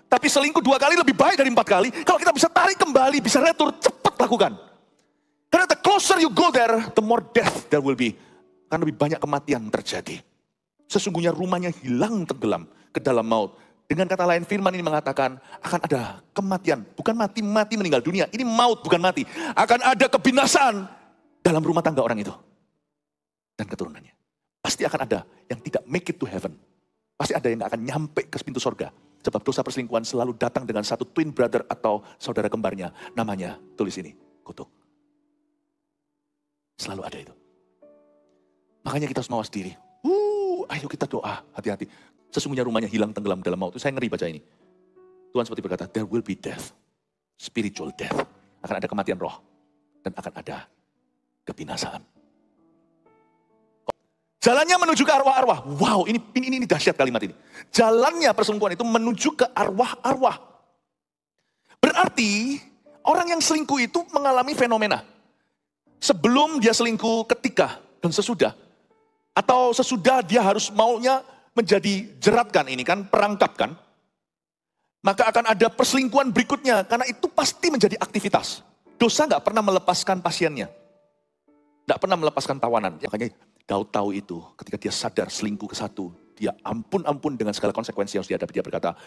Tapi selingkuh 2 kali lebih baik dari 4 kali. Kalau kita bisa tarik kembali, bisa retur, cepat lakukan. Karena the closer you go there, the more death there will be. Karena lebih banyak kematian terjadi. Sesungguhnya rumahnya hilang tenggelam ke dalam maut. Dengan kata lain firman ini mengatakan akan ada kematian. Bukan mati meninggal dunia. Ini maut bukan mati. Akan ada kebinasaan dalam rumah tangga orang itu. Dan keturunannya. Pasti akan ada yang tidak make it to heaven. Pasti ada yang akan nyampe ke pintu sorga. Sebab dosa perselingkuhan selalu datang dengan satu twin brother atau saudara kembarnya. Namanya, tulis ini, kutuk. Selalu ada itu. Makanya kita harus mawas diri. Ayo kita doa, hati-hati. Sesungguhnya rumahnya hilang tenggelam dalam maut. Saya ngeri baca ini. Tuhan seperti berkata, there will be death. Spiritual death. Akan ada kematian roh. Dan akan ada kebinasaan. Jalannya menuju ke arwah-arwah. Wow, ini dahsyat kalimat ini. Jalannya perselingkuhan itu menuju ke arwah-arwah. Berarti orang yang selingkuh itu mengalami fenomena. Sebelum dia selingkuh, ketika dan sesudah. Atau sesudah dia harus maunya menjadi jerat kan, ini kan perangkap kan. Maka akan ada perselingkuhan berikutnya. Karena itu pasti menjadi aktivitas. Dosa gak pernah melepaskan pasiennya. Gak pernah melepaskan tawanan. Makanya Daud tahu itu ketika dia sadar selingkuh ke satu. Dia ampun dengan segala konsekuensi yang harus dihadapi. Dia berkata,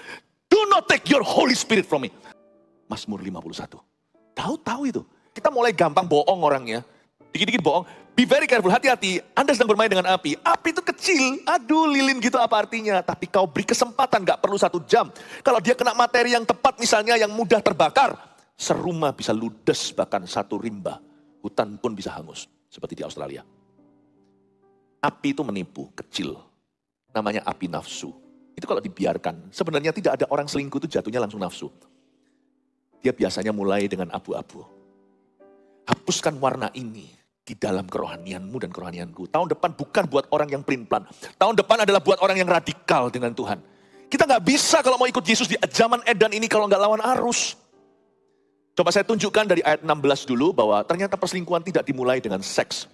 do not take your Holy Spirit from me. Mazmur 51. Daud tahu itu. Kita mulai gampang bohong orangnya. Dikit-dikit bohong. Be very careful, hati-hati. Anda sedang bermain dengan api. Api itu kecil. Aduh, lilin gitu apa artinya. Tapi kau beri kesempatan, gak perlu 1 jam. Kalau dia kena materi yang tepat misalnya yang mudah terbakar. Serumah bisa ludes, bahkan 1 rimba. Hutan pun bisa hangus. Seperti di Australia. Api itu menipu, kecil. Namanya api nafsu. Itu kalau dibiarkan. Sebenarnya tidak ada orang selingkuh itu jatuhnya langsung nafsu. Dia biasanya mulai dengan abu-abu. Hapuskan warna ini di dalam kerohanianmu dan kerohanianku. Tahun depan bukan buat orang yang pelin-pelan. Tahun depan adalah buat orang yang radikal dengan Tuhan. Kita gak bisa kalau mau ikut Yesus di zaman edan ini kalau gak lawan arus. Coba saya tunjukkan dari ayat 16 dulu bahwa ternyata perselingkuhan tidak dimulai dengan seks.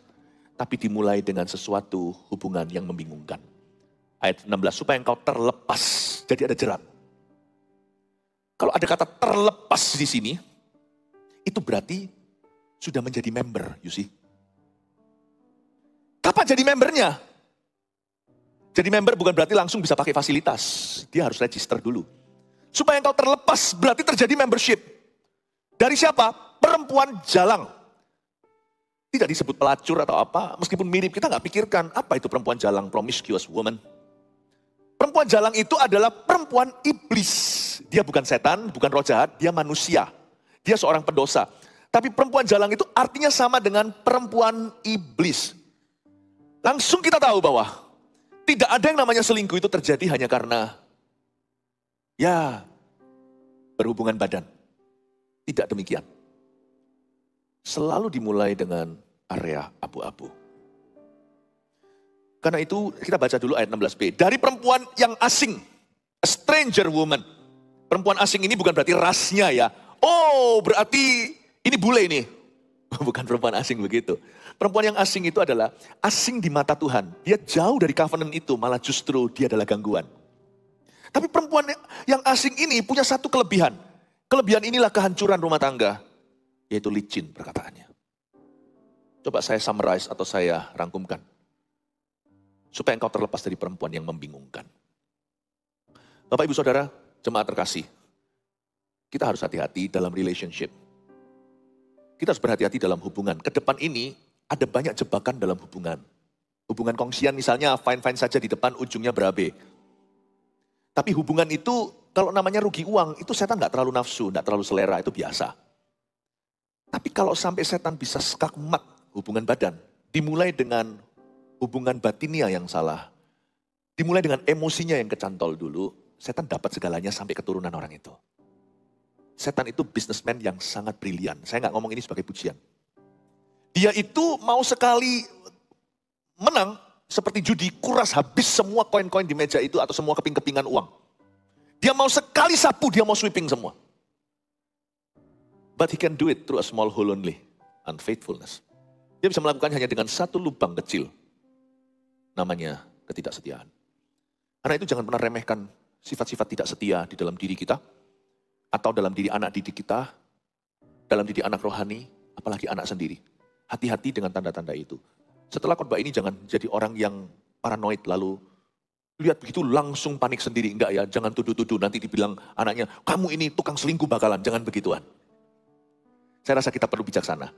Tapi dimulai dengan sesuatu hubungan yang membingungkan. Ayat 16, supaya engkau terlepas. Jadi ada jerat. Kalau ada kata terlepas di sini, itu berarti sudah menjadi member, you see. Kapan jadi membernya? Jadi member bukan berarti langsung bisa pakai fasilitas. Dia harus register dulu. Supaya engkau terlepas, berarti terjadi membership. Dari siapa? Perempuan jalang. Tidak disebut pelacur atau apa, meskipun mirip, kita nggak pikirkan apa itu perempuan jalang, promiscuous woman. Perempuan jalang itu adalah perempuan iblis. Dia bukan setan, bukan roh jahat, dia manusia. Dia seorang pendosa. Tapi perempuan jalang itu artinya sama dengan perempuan iblis. Langsung kita tahu bahwa tidak ada yang namanya selingkuh itu terjadi hanya karena ya berhubungan badan. Tidak demikian. Selalu dimulai dengan area abu-abu. Karena itu kita baca dulu ayat 16b. Dari perempuan yang asing, a stranger woman. Perempuan asing ini bukan berarti rasnya ya. Oh berarti ini bule ini. Bukan perempuan asing begitu. Perempuan yang asing itu adalah asing di mata Tuhan. Dia jauh dari covenant itu, malah justru dia adalah gangguan. Tapi perempuan yang asing ini punya satu kelebihan. Kelebihan inilah kehancuran rumah tangga. Yaitu licin perkataannya. Coba saya summarize atau saya rangkumkan. Supaya engkau terlepas dari perempuan yang membingungkan. Bapak ibu saudara, jemaat terkasih. Kita harus hati-hati dalam relationship. Kita harus berhati-hati dalam hubungan. Kedepan ini ada banyak jebakan dalam hubungan. Hubungan kongsian misalnya fine-fine saja di depan ujungnya berabe. Tapi hubungan itu kalau namanya rugi uang itu setan gak terlalu nafsu, gak terlalu selera, itu biasa. Tapi kalau sampai setan bisa skakmat hubungan badan, dimulai dengan hubungan batinia yang salah. Dimulai dengan emosinya yang kecantol dulu, setan dapat segalanya sampai keturunan orang itu. Setan itu businessman yang sangat brilian. Saya gak ngomong ini sebagai pujian. Dia itu mau sekali menang, seperti judi, kuras habis semua koin-koin di meja itu atau semua keping-kepingan uang. Dia mau sekali sapu, dia mau sweeping semua. But he can do it through a small hole only, unfaithfulness. Dia bisa melakukannya hanya dengan satu lubang kecil, namanya ketidaksetiaan. Karena itu jangan pernah remehkan sifat-sifat tidak setia di dalam diri kita. atau dalam diri anak didik kita, dalam diri anak rohani, apalagi anak sendiri. Hati-hati dengan tanda-tanda itu. Setelah khotbah ini jangan jadi orang yang paranoid lalu lihat begitu langsung panik sendiri. Enggak ya, jangan tuduh-tuduh. Nanti dibilang anaknya, kamu ini tukang selingkuh bakalan. Jangan begituan. Saya rasa kita perlu bijaksana.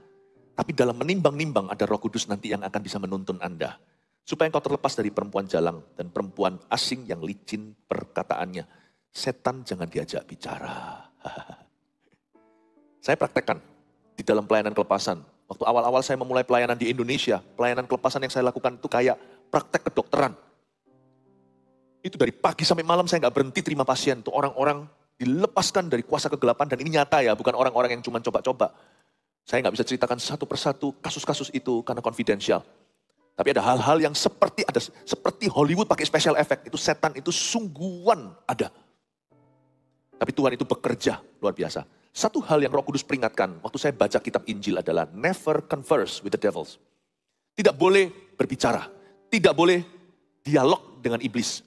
Tapi dalam menimbang-nimbang ada Roh Kudus nanti yang akan bisa menuntun Anda. Supaya engkau terlepas dari perempuan jalang dan perempuan asing yang licin perkataannya. Setan jangan diajak bicara. Saya praktekkan di dalam pelayanan kelepasan. Waktu awal-awal saya memulai pelayanan di Indonesia, pelayanan kelepasan yang saya lakukan itu kayak praktek kedokteran. Itu dari pagi sampai malam saya nggak berhenti terima pasien. Itu orang-orang dilepaskan dari kuasa kegelapan dan ini nyata ya, bukan orang-orang yang cuma coba-coba. Saya nggak bisa ceritakan satu persatu kasus-kasus itu karena konfidensial. Tapi ada hal-hal yang seperti Hollywood pakai special effect. Itu setan itu sungguhan ada. Tapi Tuhan itu bekerja luar biasa. Satu hal yang Roh Kudus peringatkan waktu saya baca kitab Injil adalah never converse with the devils. Tidak boleh berbicara, tidak boleh dialog dengan iblis.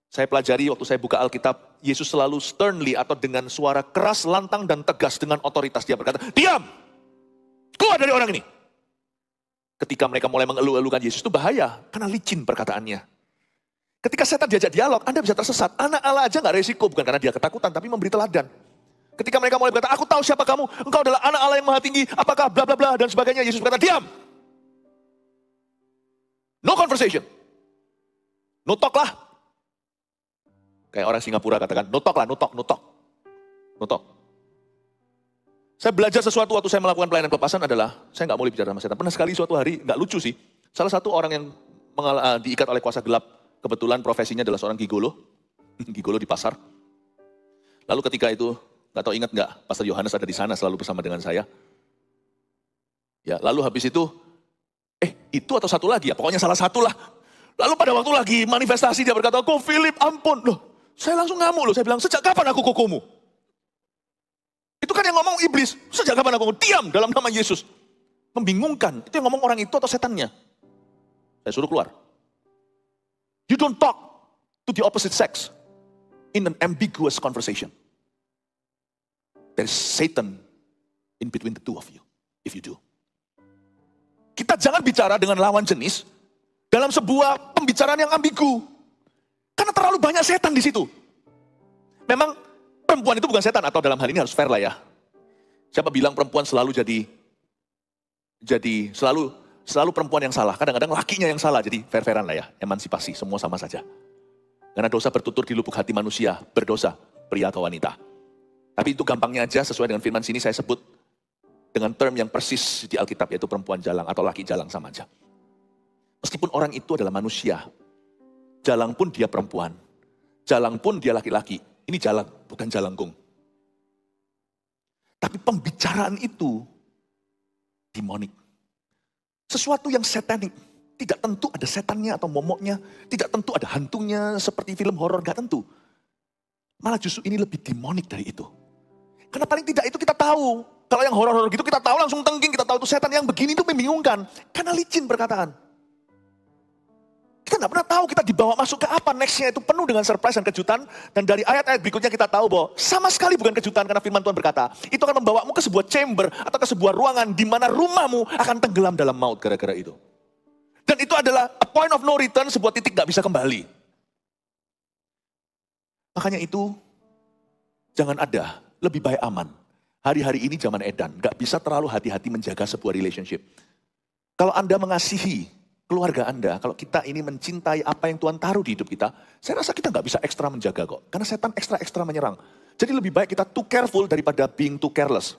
Saya pelajari waktu saya buka Alkitab, Yesus selalu sternly atau dengan suara keras, lantang dan tegas dengan otoritas dia berkata, diam, keluar dari orang ini. Ketika mereka mulai mengeluh-elukan Yesus itu bahaya, karena licin perkataannya. Ketika setan diajak dialog, Anda bisa tersesat. Anak Allah aja gak resiko, bukan karena dia ketakutan, tapi memberi teladan. Ketika mereka mulai berkata, aku tahu siapa kamu, engkau adalah anak Allah yang maha tinggi, apakah bla bla bla dan sebagainya. Yesus berkata, diam. No conversation. No talk lah. Kayak orang Singapura katakan, no talk lah, no talk, no talk. No talk. Saya belajar sesuatu waktu saya melakukan pelayanan kelepasan adalah, saya nggak boleh bicara sama setan. Pernah sekali suatu hari, nggak lucu sih, salah satu orang yang diikat oleh kuasa gelap, kebetulan profesinya adalah seorang gigolo, gigolo di pasar. Lalu ketika itu, nggak tahu ingat nggak, Pastor Yohanes ada di sana selalu bersama dengan saya. Ya, lalu habis itu atau satu lagi ya, pokoknya salah satu lah. Lalu pada waktu lagi manifestasi dia berkata, kok Philip ampun. Loh, saya langsung ngamuk loh, saya bilang, sejak kapan aku kokomu? Itu kan yang ngomong iblis, sejak kapan aku diam dalam nama Yesus. Membingungkan, itu yang ngomong orang itu atau setannya. Saya suruh keluar. You don't talk to the opposite sex in an ambiguous conversation. There is Satan in between the two of you, if you do. Kita jangan bicara dengan lawan jenis dalam sebuah pembicaraan yang ambigu. Karena terlalu banyak setan di situ. Memang perempuan itu bukan setan, atau dalam hal ini harus fair lah ya. Siapa bilang perempuan selalu selalu perempuan yang salah. Kadang-kadang lakinya yang salah, jadi fair-fairan lah ya. Emansipasi, semua sama saja. Karena dosa bertutur di lubuk hati manusia, berdosa pria atau wanita. Tapi itu gampangnya aja, sesuai dengan firman sini saya sebut dengan term yang persis di Alkitab, yaitu perempuan jalang atau laki jalang sama aja. Meskipun orang itu adalah manusia, jalang pun dia perempuan, jalang pun dia laki-laki. Ini jalang, bukan jalangkung. Tapi pembicaraan itu demonik. Sesuatu yang satanik. Tidak tentu ada setannya atau momoknya, tidak tentu ada hantunya seperti film horor, gak tentu. Malah justru ini lebih demonik dari itu. Karena paling tidak itu kita tahu. Kalau yang horor-horor gitu kita tahu langsung tengking, kita tahu itu setan. Yang begini itu membingungkan. Karena licin perkataan. Kita nggak pernah tahu kita dibawa masuk ke apa. Nextnya itu penuh dengan surprise dan kejutan. Dan dari ayat-ayat berikutnya kita tahu bahwa sama sekali bukan kejutan. Karena firman Tuhan berkata, itu akan membawamu ke sebuah chamber atau ke sebuah ruangan di mana rumahmu akan tenggelam dalam maut gara-gara itu. Dan itu adalah a point of no return, sebuah titik gak bisa kembali. Makanya itu jangan ada. Lebih baik aman. Hari-hari ini zaman edan. Gak bisa terlalu hati-hati menjaga sebuah relationship. Kalau Anda mengasihi keluarga Anda, kalau kita ini mencintai apa yang Tuhan taruh di hidup kita, saya rasa kita gak bisa ekstra menjaga kok. Karena setan ekstra menyerang. Jadi lebih baik kita too careful daripada being too careless.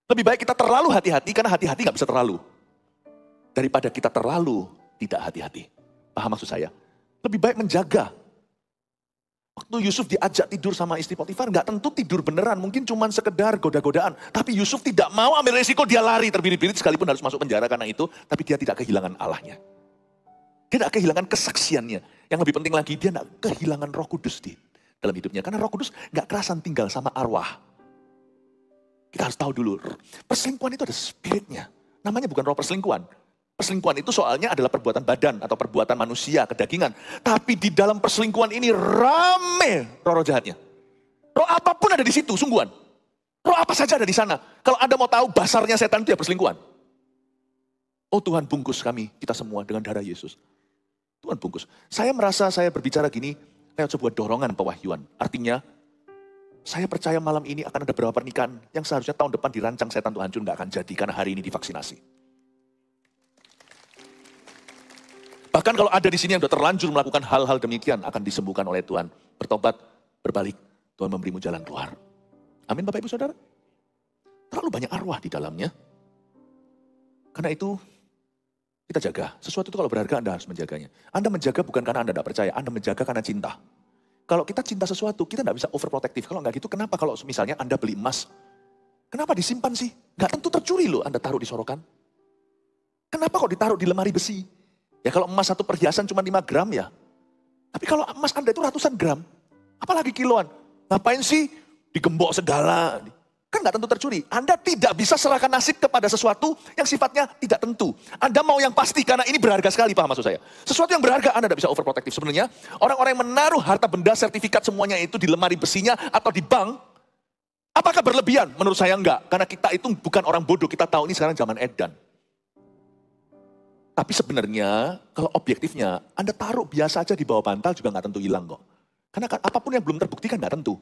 Lebih baik kita terlalu hati-hati, karena hati-hati gak bisa terlalu. Daripada kita terlalu tidak hati-hati. Paham maksud saya? Lebih baik menjaga. Waktu Yusuf diajak tidur sama istri Potifar, nggak tentu tidur beneran, mungkin cuma sekedar goda-godaan. Tapi Yusuf tidak mau ambil resiko, dia lari terbirit-birit sekalipun harus masuk penjara karena itu. Tapi dia tidak kehilangan Allahnya. Dia tidak kehilangan kesaksiannya. Yang lebih penting lagi, dia tidak kehilangan Roh Kudus di dalam hidupnya. Karena Roh Kudus nggak kerasan tinggal sama arwah. Kita harus tahu dulu, perselingkuhan itu ada spiritnya. Namanya bukan roh perselingkuhan. Perselingkuhan itu soalnya adalah perbuatan badan atau perbuatan manusia, kedagingan. Tapi di dalam perselingkuhan ini rame roh-roh jahatnya. Roh apapun ada di situ, sungguhan. Roh apa saja ada di sana. Kalau Anda mau tahu basarnya setan itu ya perselingkuhan. Oh Tuhan, bungkus kami, kita semua dengan darah Yesus. Tuhan bungkus. Saya merasa saya berbicara gini lewat sebuah dorongan pewahyuan. Artinya, saya percaya malam ini akan ada beberapa pernikahan yang seharusnya tahun depan dirancang setan Tuhan hancur, nggak akan jadi karena hari ini divaksinasi. Bahkan kalau ada di sini yang sudah terlanjur melakukan hal-hal demikian akan disembuhkan oleh Tuhan. Bertobat, berbalik, Tuhan memberimu jalan keluar. Amin Bapak Ibu Saudara. Terlalu banyak arwah di dalamnya. Karena itu kita jaga. Sesuatu itu kalau berharga Anda harus menjaganya. Anda menjaga bukan karena Anda tidak percaya, Anda menjaga karena cinta. Kalau kita cinta sesuatu, kita tidak bisa overprotective. Kalau nggak gitu, kenapa kalau misalnya Anda beli emas, kenapa disimpan sih? Nggak tentu tercuri loh Anda taruh di sorokan. Kenapa kok ditaruh di lemari besi? Ya kalau emas satu perhiasan cuma 5 gram ya. Tapi kalau emas Anda itu ratusan gram, apalagi kiloan. Ngapain sih digembok segala? Kan nggak tentu tercuri. Anda tidak bisa serahkan nasib kepada sesuatu yang sifatnya tidak tentu. Anda mau yang pasti karena ini berharga sekali, paham maksud saya. Sesuatu yang berharga Anda tidak bisa overprotective. Sebenarnya orang-orang yang menaruh harta benda sertifikat semuanya itu di lemari besinya atau di bank, apakah berlebihan? Menurut saya enggak. Karena kita itu bukan orang bodoh, kita tahu ini sekarang zaman edan. Tapi sebenarnya kalau objektifnya Anda taruh biasa aja di bawah bantal juga nggak tentu hilang kok. Karena apapun yang belum terbukti kan nggak tentu.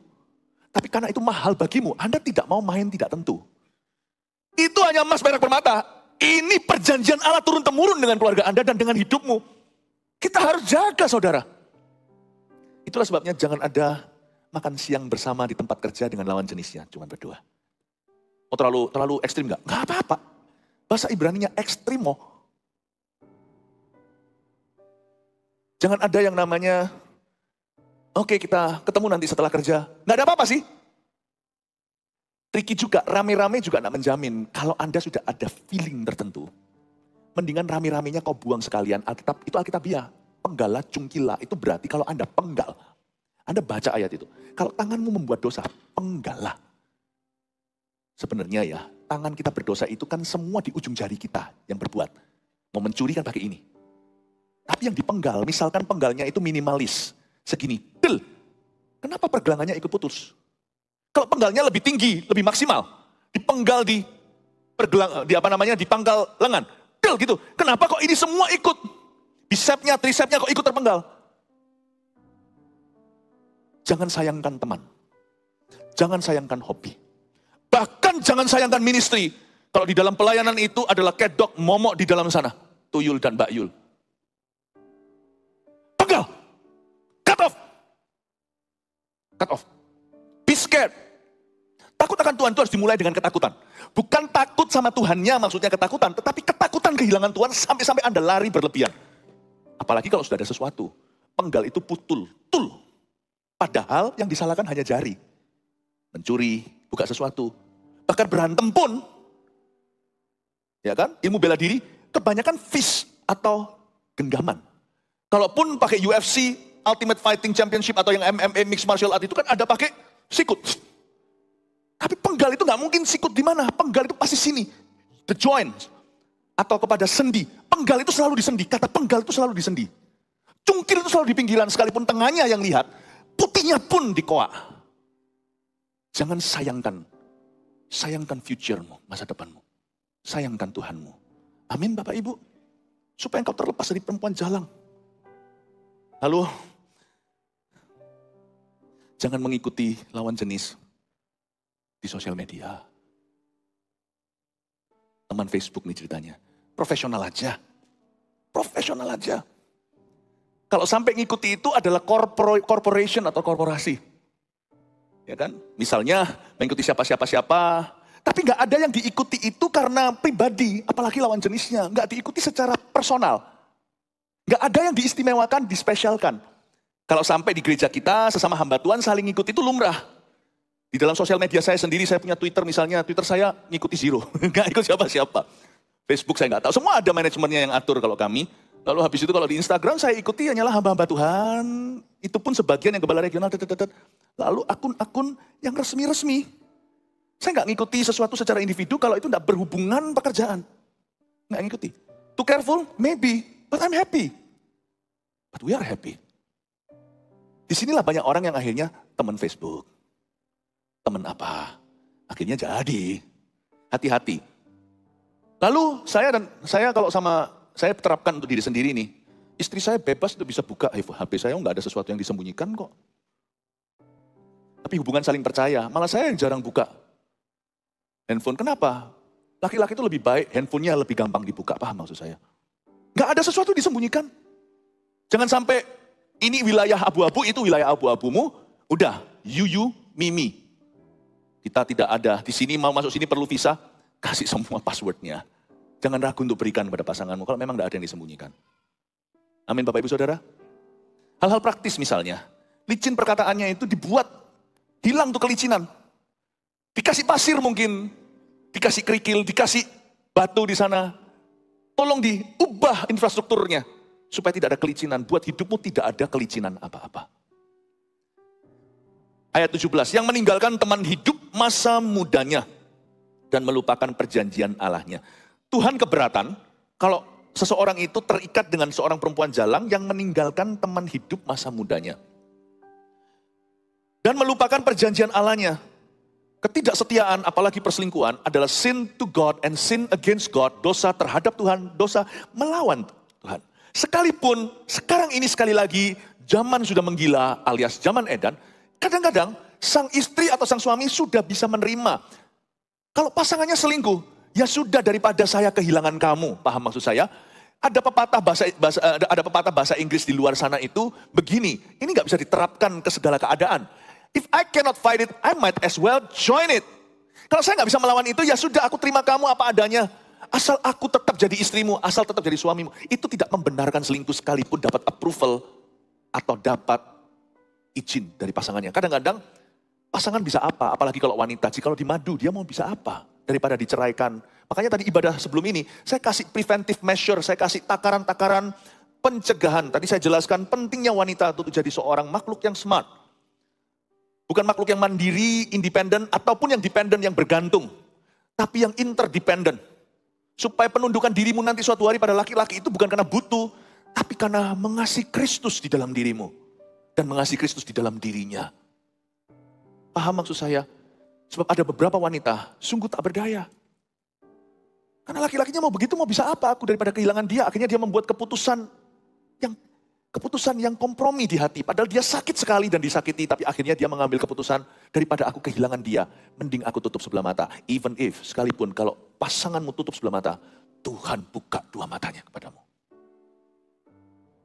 Tapi karena itu mahal bagimu, Anda tidak mau main tidak tentu. Itu hanya emas perak permata. Ini perjanjian Allah turun-temurun dengan keluarga Anda dan dengan hidupmu. Kita harus jaga saudara. Itulah sebabnya jangan ada makan siang bersama di tempat kerja dengan lawan jenisnya, cuma berdua. Oh terlalu ekstrim nggak? Nggak apa-apa. Bahasa Ibraninya ekstrimo. Jangan ada yang namanya, oke, kita ketemu nanti setelah kerja. Nggak ada apa-apa sih. Tricky juga, rame-rame juga nggak menjamin. Kalau Anda sudah ada feeling tertentu, mendingan rame-ramenya kau buang sekalian. Alkitab, itu Alkitabiah. Penggala cungkila, itu berarti kalau Anda penggal. Anda baca ayat itu. Kalau tanganmu membuat dosa, penggalah. Sebenarnya ya, tangan kita berdosa itu kan semua di ujung jari kita yang berbuat. Mau mencuri kan pakai ini. Tapi yang dipenggal, misalkan penggalnya itu minimalis. Segini, del. Kenapa pergelangannya ikut putus? Kalau penggalnya lebih tinggi, lebih maksimal. Dipenggal di pangkal lengan. Del gitu. Kenapa kok ini semua ikut? Bisepnya, trisepnya kok ikut terpenggal? Jangan sayangkan teman. Jangan sayangkan hobi. Bahkan jangan sayangkan ministry. Kalau di dalam pelayanan itu adalah kedok, momok di dalam sana. Tuyul dan Mbak Yul. Penggal. Cut off. Cut off. Be scared. Takut akan Tuhan itu harus dimulai dengan ketakutan. Bukan takut sama Tuhannya maksudnya ketakutan. Tetapi ketakutan kehilangan Tuhan sampai-sampai Anda lari berlebihan. Apalagi kalau sudah ada sesuatu. Penggal itu putul. Tul. Padahal yang disalahkan hanya jari. Mencuri, buka sesuatu. Bahkan berantem pun. Ya kan? Ilmu bela diri. Kebanyakan fist atau genggaman. Kalaupun pakai UFC, Ultimate Fighting Championship atau yang MMA Mixed Martial Art itu kan ada pakai sikut. Tapi penggal itu nggak mungkin sikut di mana. Penggal itu pasti sini. The joint. Atau kepada sendi. Penggal itu selalu di sendi. Kata penggal itu selalu di sendi. Cungkil itu selalu di pinggiran. Sekalipun tengahnya yang lihat. Putihnya pun di koak. Jangan sayangkan. Sayangkan future-mu. Masa depanmu. Sayangkan Tuhanmu. Amin Bapak Ibu. Supaya engkau terlepas dari perempuan jalang. Lalu, jangan mengikuti lawan jenis di sosial media. Teman Facebook nih ceritanya. Profesional aja. Profesional aja. Kalau sampai ngikuti itu adalah corporation atau korporasi. Ya kan? Misalnya mengikuti siapa-siapa. Tapi nggak ada yang diikuti itu karena pribadi. Apalagi lawan jenisnya. Nggak diikuti secara personal. Nggak ada yang diistimewakan, dispesialkan. Kalau sampai di gereja kita, sesama hamba Tuhan saling ngikut itu lumrah. Di dalam sosial media saya sendiri, saya punya Twitter misalnya, Twitter saya ngikuti zero. Nggak ikut siapa-siapa. Facebook saya nggak tahu, semua ada manajemennya yang atur kalau kami. Lalu habis itu kalau di Instagram saya ikuti hanyalah hamba-hamba Tuhan. Itu pun sebagian yang kepala regional. Lalu akun-akun yang resmi-resmi. Saya nggak ngikuti sesuatu secara individu kalau itu nggak berhubungan pekerjaan. Nggak ngikuti. Too careful? Maybe. But I'm happy. But we are happy. Disinilah banyak orang yang akhirnya teman Facebook. Teman apa? Akhirnya jadi. Hati-hati. Lalu saya kalau saya terapkan untuk diri sendiri nih. Istri saya bebas untuk bisa buka HP saya, nggak ada sesuatu yang disembunyikan kok. Tapi hubungan saling percaya, malah saya yang jarang buka handphone. Kenapa? Laki-laki itu lebih baik, handphonenya lebih gampang dibuka, paham maksud saya? Nggak ada sesuatu disembunyikan. Jangan sampai ini wilayah abu-abu, itu wilayah abu-abumu. Udah, you, me. Kita tidak ada di sini, mau masuk sini perlu visa, kasih semua passwordnya. Jangan ragu untuk berikan kepada pasanganmu kalau memang tidak ada yang disembunyikan. Amin Bapak Ibu Saudara. Hal-hal praktis misalnya, licin perkataannya itu dibuat hilang tuh kelicinan. Dikasih pasir mungkin, dikasih kerikil, dikasih batu di sana. Tolong diubah infrastrukturnya supaya tidak ada kelicinan. Buat hidupmu tidak ada kelicinan apa-apa. Ayat 17, yang meninggalkan teman hidup masa mudanya dan melupakan perjanjian Allahnya. Tuhan keberatan kalau seseorang itu terikat dengan seorang perempuan jalang yang meninggalkan teman hidup masa mudanya. Dan melupakan perjanjian Allahnya. Ketidaksetiaan, apalagi perselingkuhan, adalah sin to God and sin against God. Dosa terhadap Tuhan, dosa melawan Tuhan. Sekalipun sekarang ini sekali lagi, zaman sudah menggila alias zaman edan, kadang-kadang sang istri atau sang suami sudah bisa menerima. Kalau pasangannya selingkuh, ya sudah daripada saya kehilangan kamu. Paham maksud saya? Ada pepatah bahasa Inggris di luar sana itu begini, ini nggak bisa diterapkan ke segala keadaan. If I cannot fight it, I might as well join it. Kalau saya nggak bisa melawan itu, ya sudah aku terima kamu apa adanya. Asal aku tetap jadi istrimu, asal tetap jadi suamimu. Itu tidak membenarkan selingkuh sekalipun dapat approval atau dapat izin dari pasangannya. Kadang-kadang pasangan bisa apa, apalagi kalau wanita. Jika kalau dimadu, dia mau bisa apa daripada diceraikan. Makanya tadi ibadah sebelum ini, saya kasih preventive measure, saya kasih takaran-takaran pencegahan. Tadi saya jelaskan pentingnya wanita untuk jadi seorang makhluk yang smart. Bukan makhluk yang mandiri, independen, ataupun yang dependen, yang bergantung. Tapi yang interdependen. Supaya penundukan dirimu nanti suatu hari pada laki-laki itu bukan karena butuh, tapi karena mengasihi Kristus di dalam dirimu. Dan mengasihi Kristus di dalam dirinya. Paham maksud saya? Sebab ada beberapa wanita sungguh tak berdaya. Karena laki-lakinya mau begitu, mau bisa apa aku daripada kehilangan dia. Akhirnya dia membuat keputusan yang kompromi di hati. Padahal dia sakit sekali dan disakiti. Tapi akhirnya dia mengambil keputusan, daripada aku kehilangan dia, mending aku tutup sebelah mata. Even if, sekalipun kalau pasanganmu tutup sebelah mata, Tuhan buka dua matanya kepadamu.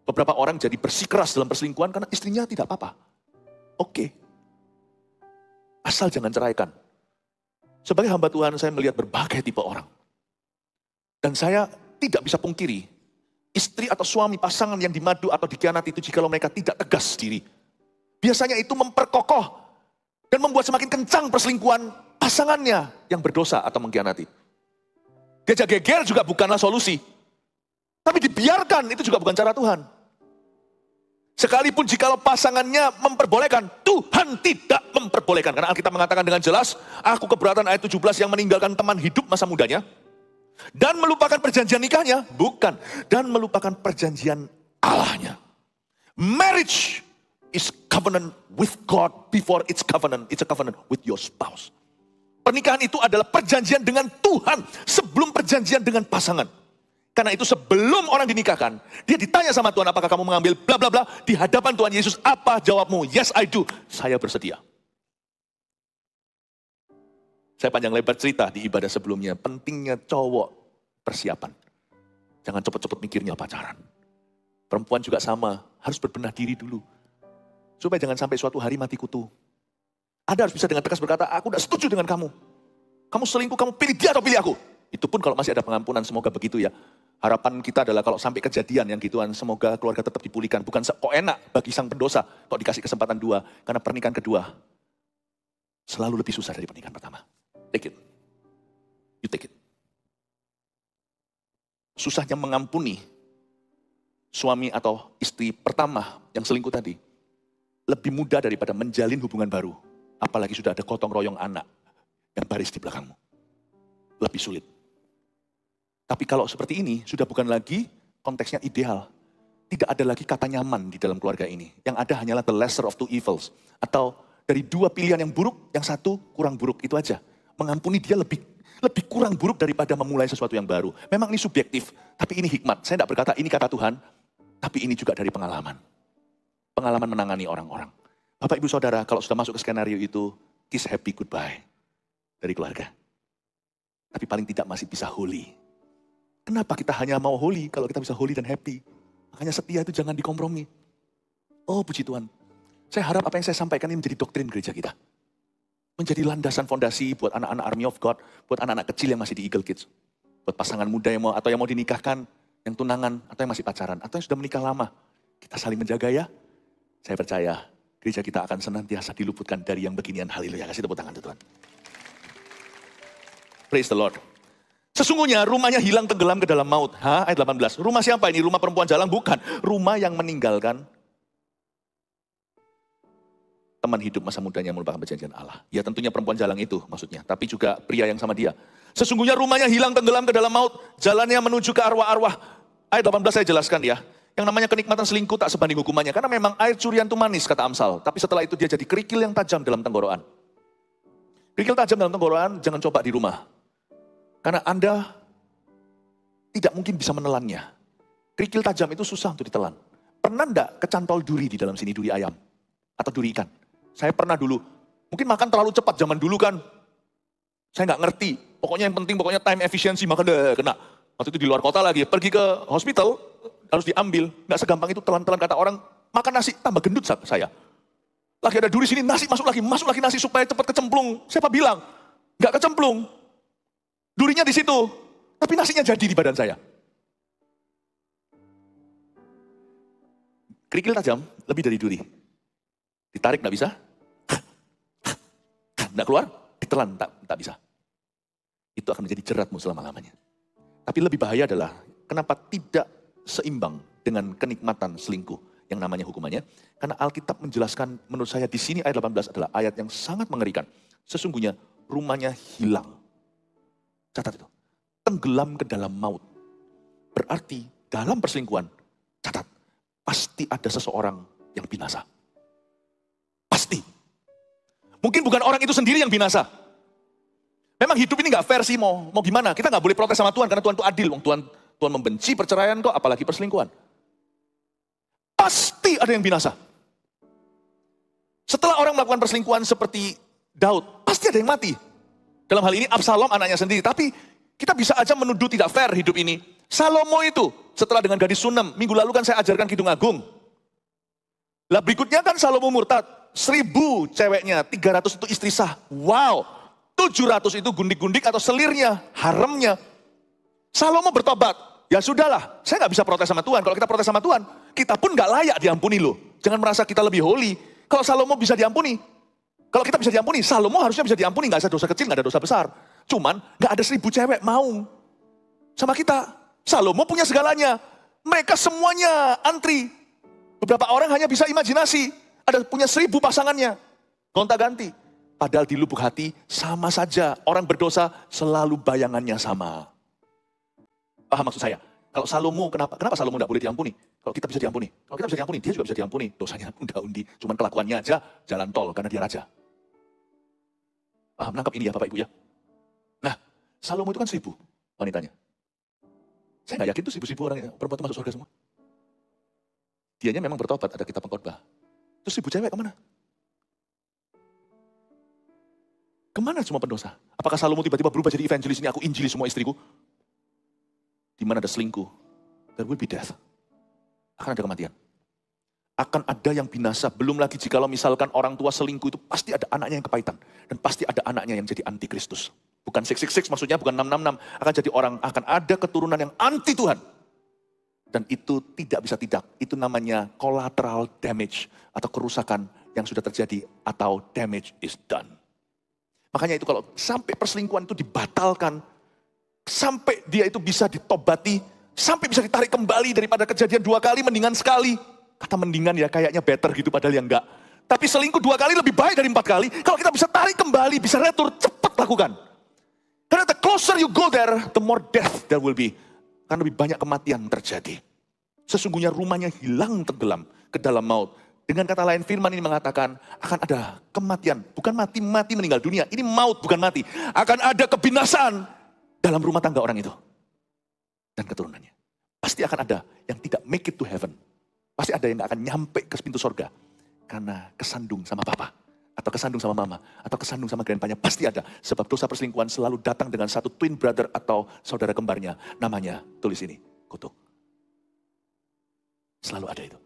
Beberapa orang jadi bersikeras dalam perselingkuhan karena istrinya tidak apa-apa. Oke. Asal jangan ceraikan. Sebagai hamba Tuhan, saya melihat berbagai tipe orang. Dan saya tidak bisa pungkiri, istri atau suami pasangan yang dimadu atau dikhianati itu jikalau mereka tidak tegas diri. Biasanya itu memperkokoh dan membuat semakin kencang perselingkuhan pasangannya yang berdosa atau mengkhianati. Gajah geger juga bukanlah solusi. Tapi dibiarkan itu juga bukan cara Tuhan. Sekalipun jikalau pasangannya memperbolehkan, Tuhan tidak memperbolehkan. Karena Alkitab mengatakan dengan jelas, aku keberatan ayat 17 yang meninggalkan teman hidup masa mudanya. Dan melupakan perjanjian nikahnya, bukan. Dan melupakan perjanjian Allahnya. Marriage is covenant with God before it's a covenant with your spouse. Pernikahan itu adalah perjanjian dengan Tuhan sebelum perjanjian dengan pasangan. Karena itu sebelum orang dinikahkan, dia ditanya sama Tuhan, apakah kamu mengambil bla bla bla di hadapan Tuhan Yesus, apa jawabmu? Yes, I do. Saya bersedia. Saya panjang lebar cerita di ibadah sebelumnya, pentingnya cowok persiapan. Jangan cepet-cepet mikirnya pacaran. Perempuan juga sama, harus berbenah diri dulu. Supaya jangan sampai suatu hari mati kutu. Anda harus bisa dengan tegas berkata, aku tidak setuju dengan kamu. Kamu selingkuh, kamu pilih dia atau pilih aku. Itu pun kalau masih ada pengampunan, semoga begitu ya. Harapan kita adalah kalau sampai kejadian yang gituan, semoga keluarga tetap dipulihkan. Bukan kok enak bagi sang pendosa, kok dikasih kesempatan dua. Karena pernikahan kedua selalu lebih susah dari pernikahan pertama. Take it. You take it. Susahnya mengampuni suami atau istri pertama yang selingkuh tadi lebih mudah daripada menjalin hubungan baru. Apalagi sudah ada gotong royong anak yang baris di belakangmu. Lebih sulit. Tapi kalau seperti ini sudah bukan lagi konteksnya ideal. Tidak ada lagi kata nyaman di dalam keluarga ini. Yang ada hanyalah the lesser of two evils. Atau Dari dua pilihan yang buruk, yang satu kurang buruk, itu aja. Mengampuni dia lebih kurang buruk daripada memulai sesuatu yang baru. Memang ini subjektif, tapi ini hikmat. Saya tidak berkata ini kata Tuhan, tapi ini juga dari pengalaman. Pengalaman menangani orang-orang. Bapak, Ibu, Saudara, kalau sudah masuk ke skenario itu, kiss happy goodbye dari keluarga. Tapi paling tidak masih bisa holy. Kenapa kita hanya mau holy kalau kita bisa holy dan happy? Makanya setia itu jangan dikompromi. Oh, puji Tuhan. Saya harap apa yang saya sampaikan ini menjadi doktrin gereja kita. Menjadi landasan fondasi buat anak-anak Army of God, buat anak-anak kecil yang masih di Eagle Kids. Buat pasangan muda yang mau dinikahkan, yang tunangan, atau yang masih pacaran, atau yang sudah menikah lama. Kita saling menjaga ya. Saya percaya gereja kita akan senantiasa diluputkan dari yang beginian. Haleluya. Kasih tepuk tangan Tuhan. Praise the Lord. Sesungguhnya rumahnya hilang tenggelam ke dalam maut. Ayat 18. Rumah siapa ini? Rumah perempuan jalang? Bukan. Rumah yang meninggalkan teman hidup masa mudanya merupakan perjanjian Allah. Ya tentunya perempuan jalang itu maksudnya. Tapi juga pria yang sama dia. Sesungguhnya rumahnya hilang tenggelam ke dalam maut. Jalannya menuju ke arwah-arwah. Ayat 18 saya jelaskan ya. Yang namanya kenikmatan selingkuh tak sebanding hukumannya. Karena memang air curian itu manis kata Amsal. Tapi setelah itu dia jadi kerikil yang tajam dalam tenggorokan. Kerikil tajam dalam tenggorokan jangan coba di rumah. Karena Anda tidak mungkin bisa menelannya. Kerikil tajam itu susah untuk ditelan. Pernah enggak kecantol duri di dalam sini, duri ayam? Atau duri ikan? Saya pernah dulu. Mungkin makan terlalu cepat zaman dulu kan. Saya nggak ngerti. Pokoknya yang penting, pokoknya time efficiency makan deh, kena. Waktu itu di luar kota lagi. Pergi ke hospital, harus diambil. Nggak segampang itu telan-telan kata orang. Makan nasi, tambah gendut saya. Lagi ada duri sini, nasi masuk lagi nasi supaya cepat kecemplung. Siapa bilang? Nggak kecemplung. Durinya di situ. Tapi nasinya jadi di badan saya. Kerikil tajam, lebih dari duri. Ditarik nggak bisa. Nggak keluar, ditelan tak bisa. Itu akan menjadi jeratmu selama-lamanya. Tapi lebih bahaya adalah, kenapa tidak seimbang dengan kenikmatan selingkuh yang namanya hukumannya? Karena Alkitab menjelaskan, menurut saya di sini ayat 18 adalah ayat yang sangat mengerikan. Sesungguhnya rumahnya hilang. Catat itu. Tenggelam ke dalam maut. Berarti dalam perselingkuhan, catat, pasti ada seseorang yang binasa. Pasti. Mungkin bukan orang itu sendiri yang binasa. Memang hidup ini gak fair sih, mau gimana? Kita gak boleh protes sama Tuhan, karena Tuhan itu adil. Tuhan membenci perceraian kok, apalagi perselingkuhan. Pasti ada yang binasa. Setelah orang melakukan perselingkuhan seperti Daud, pasti ada yang mati. Dalam hal ini Absalom anaknya sendiri. Tapi kita bisa aja menuduh tidak fair hidup ini. Salomo itu, setelah dengan gadis Sunem, minggu lalu kan saya ajarkan Kidung Agung. Lah berikutnya kan Salomo murtad. 1000 ceweknya, 300 itu istri sah. Wow. 700 itu gundik-gundik atau selirnya, haremnya. Salomo bertobat. Ya sudahlah, saya nggak bisa protes sama Tuhan. Kalau kita protes sama Tuhan, kita pun nggak layak diampuni loh. Jangan merasa kita lebih holy. Kalau Salomo bisa diampuni, kalau kita bisa diampuni, Salomo harusnya bisa diampuni. Nggak ada dosa kecil, nggak ada dosa besar. Cuman nggak ada 1000 cewek mau sama kita. Salomo punya segalanya. Mereka semuanya antri. Beberapa orang hanya bisa imajinasi. Ada punya 1000 pasangannya. Gonta-ganti. Padahal di lubuk hati sama saja. Orang berdosa selalu bayangannya sama. Paham maksud saya? Kalau Salomo, kenapa Salomo tidak boleh diampuni? Kalau kita bisa diampuni. Kalau kita bisa diampuni, dia juga bisa diampuni. Dosanya unda-undi. Cuman kelakuannya aja jalan tol karena dia raja. Paham, nangkap ini ya Bapak Ibu ya. Nah, Salomo itu kan 1000 wanitanya. Saya nggak yakin tuh 1000 orang perempuan itu masuk surga semua. Dianya memang bertobat, ada kitab pengkhotbah. Terus 1000 cewek kemana? Kemana semua pendosa? Apakah Salomo tiba-tiba berubah jadi evangelis ini, aku injili semua istriku? Di mana ada selingkuh, there will be death. Akan ada kematian. Akan ada yang binasa. Belum lagi jikalau misalkan orang tua selingkuh itu pasti ada anaknya yang kepahitan. Dan pasti ada anaknya yang jadi anti Kristus. Bukan 666 maksudnya, bukan 666. Akan jadi orang, akan ada keturunan yang anti Tuhan. Dan itu tidak bisa tidak. Itu namanya collateral damage. Atau kerusakan yang sudah terjadi. Atau damage is done. Makanya itu kalau sampai perselingkuhan itu dibatalkan, sampai dia itu bisa ditobati, sampai bisa ditarik kembali daripada kejadian 2 kali, mendingan sekali. Kata mendingan ya kayaknya better gitu padahal yang enggak. Tapi selingkuh 2 kali lebih baik dari 4 kali. Kalau kita bisa tarik kembali, bisa retur, cepat lakukan. Karena the closer you go there, the more death there will be. Karena lebih banyak kematian terjadi. Sesungguhnya rumahnya hilang tenggelam ke dalam maut. Dengan kata lain firman ini mengatakan akan ada kematian. Bukan mati meninggal dunia. Ini maut bukan mati. Akan ada kebinasaan dalam rumah tangga orang itu. Dan keturunannya. Pasti akan ada yang tidak make it to heaven. Pasti ada yang gak akan nyampe ke pintu sorga. Karena kesandung sama papa. Atau kesandung sama mama. Atau kesandung sama grandpanya. Pasti ada. Sebab dosa perselingkuhan selalu datang dengan satu twin brother atau saudara kembarnya. Namanya, tulis ini, kutuk. Selalu ada itu.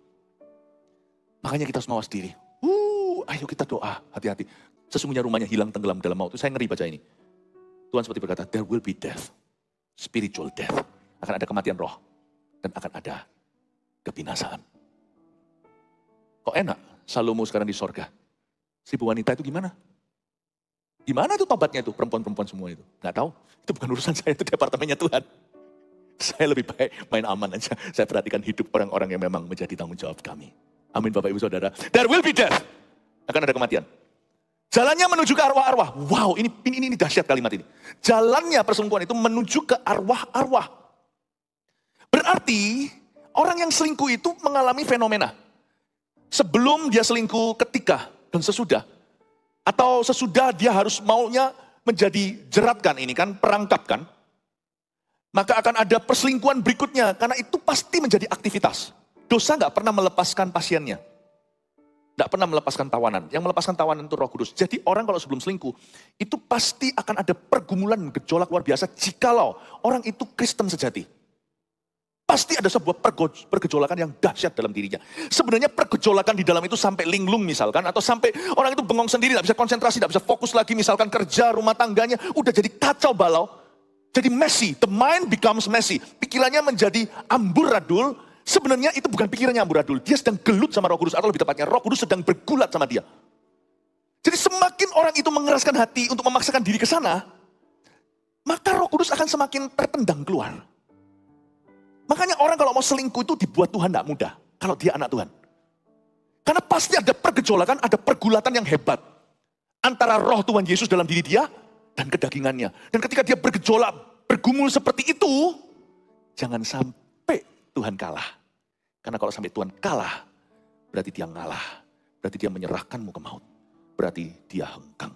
Makanya kita harus mawas diri. Ayo kita doa, hati-hati. Sesungguhnya rumahnya hilang tenggelam dalam maut. Saya ngeri baca ini. Tuhan seperti berkata, there will be death. Spiritual death. Akan ada kematian roh. Dan akan ada kebinasaan. Kok enak Salomo sekarang di sorga? Si bu wanita itu gimana? Gimana tuh tobatnya itu? Perempuan-perempuan semua itu. Gak tahu. Itu bukan urusan saya, itu departemennya Tuhan. Saya lebih baik main aman aja. Saya perhatikan hidup orang-orang yang memang menjadi tanggung jawab kami. Amin Bapak Ibu Saudara. There will be death. Akan ada kematian. Jalannya menuju ke arwah-arwah. Wow, ini dahsyat kalimat ini. Jalannya perselingkuhan itu menuju ke arwah-arwah. Berarti orang yang selingkuh itu mengalami fenomena. Sebelum dia selingkuh, ketika dan sesudah. Atau sesudah dia harus maunya menjadi jeratkan ini kan, perangkapkan. Maka akan ada perselingkuhan berikutnya. Karena itu pasti menjadi aktivitas. Dosa gak pernah melepaskan pasiennya. Gak pernah melepaskan tawanan. Yang melepaskan tawanan itu Roh Kudus. Jadi orang kalau sebelum selingkuh, itu pasti akan ada pergumulan, gejolak luar biasa. Jikalau orang itu Kristen sejati. Pasti ada sebuah pergejolakan yang dahsyat dalam dirinya. Sebenarnya pergejolakan di dalam itu sampai linglung misalkan. Atau sampai orang itu bengong sendiri, gak bisa konsentrasi, gak bisa fokus lagi. Misalkan kerja, rumah tangganya, udah jadi kacau balau. Jadi messy, the mind becomes messy. Pikirannya menjadi amburadul. Sebenarnya itu bukan pikirannya amburadul. Dia sedang gelut sama Roh Kudus. Atau lebih tepatnya Roh Kudus sedang bergulat sama dia. Jadi semakin orang itu mengeraskan hati untuk memaksakan diri ke sana, maka Roh Kudus akan semakin tertendang keluar. Makanya orang kalau mau selingkuh itu dibuat Tuhan tidak mudah. Kalau dia anak Tuhan. Karena pasti ada pergejolakan, ada pergulatan yang hebat. Antara roh Tuhan Yesus dalam diri dia dan kedagingannya. Dan ketika dia bergejolak, bergumul seperti itu, jangan sampai Tuhan kalah. Karena kalau sampai Tuhan kalah, berarti dia ngalah. Berarti dia menyerahkanmu ke maut. Berarti dia hengkang.